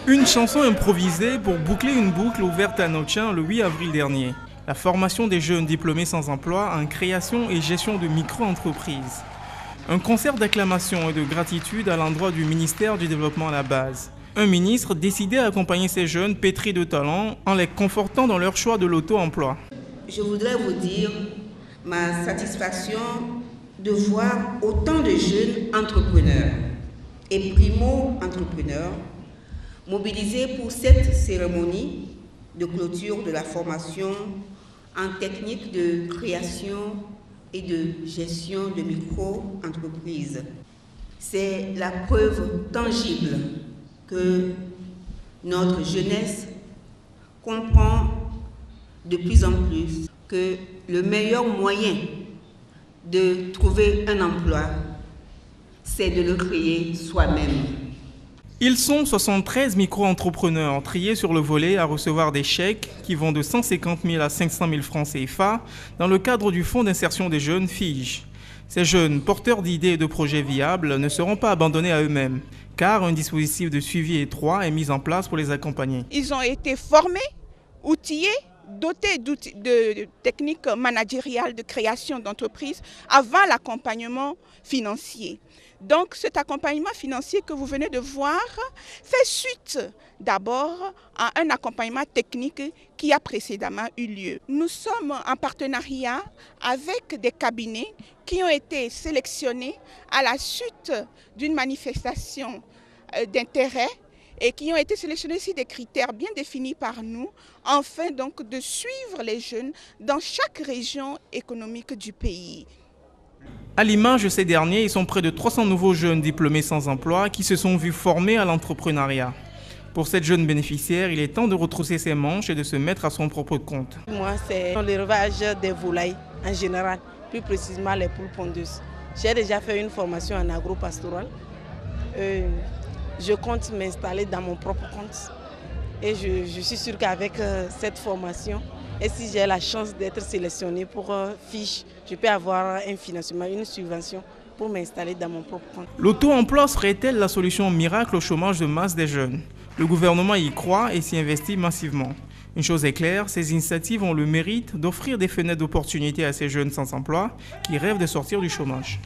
Une chanson improvisée pour boucler une boucle ouverte à Notiens le 8 avril dernier. La formation des jeunes diplômés sans emploi en création et gestion de micro-entreprises. Un concert d'acclamation et de gratitude à l'endroit du ministère du Développement à la base. Un ministre décidé à accompagner ces jeunes pétris de talent en les confortant dans leur choix de l'auto-emploi. Je voudrais vous dire ma satisfaction de voir autant de jeunes entrepreneurs et primo-entrepreneurs mobilisés pour cette cérémonie de clôture de la formation en technique de création et de gestion de micro-entreprises. C'est la preuve tangible que notre jeunesse comprend de plus en plus que le meilleur moyen de trouver un emploi, c'est de le créer soi-même. Ils sont 73 micro-entrepreneurs triés sur le volet à recevoir des chèques qui vont de 150 000 à 500 000 francs CFA dans le cadre du Fonds d'insertion des jeunes FIJ. Ces jeunes porteurs d'idées et de projets viables ne seront pas abandonnés à eux-mêmes, car un dispositif de suivi étroit est mis en place pour les accompagner. Ils ont été formés, outillés, dotés de techniques managériales de création d'entreprises avant l'accompagnement financier. Donc cet accompagnement financier que vous venez de voir fait suite d'abord à un accompagnement technique qui a précédemment eu lieu. Nous sommes en partenariat avec des cabinets qui ont été sélectionnés à la suite d'une manifestation d'intérêt et qui ont été sélectionnés sur des critères bien définis par nous, afin donc de suivre les jeunes dans chaque région économique du pays. À l'image de ces derniers, ils sont près de 300 nouveaux jeunes diplômés sans emploi qui se sont vus formés à l'entrepreneuriat. Pour cette jeune bénéficiaire, il est temps de retrousser ses manches et de se mettre à son propre compte. Moi, c'est l'élevage des volailles en général, plus précisément les poules pondeuses. J'ai déjà fait une formation en agro-pastoral. Je compte m'installer dans mon propre compte et je suis sûre qu'avec cette formation, et si j'ai la chance d'être sélectionnée pour FIJ, je peux avoir un financement, une subvention pour m'installer dans mon propre compte. L'auto-emploi serait-elle la solution miracle au chômage de masse des jeunes? Le gouvernement y croit et s'y investit massivement. Une chose est claire, ces initiatives ont le mérite d'offrir des fenêtres d'opportunités à ces jeunes sans emploi qui rêvent de sortir du chômage.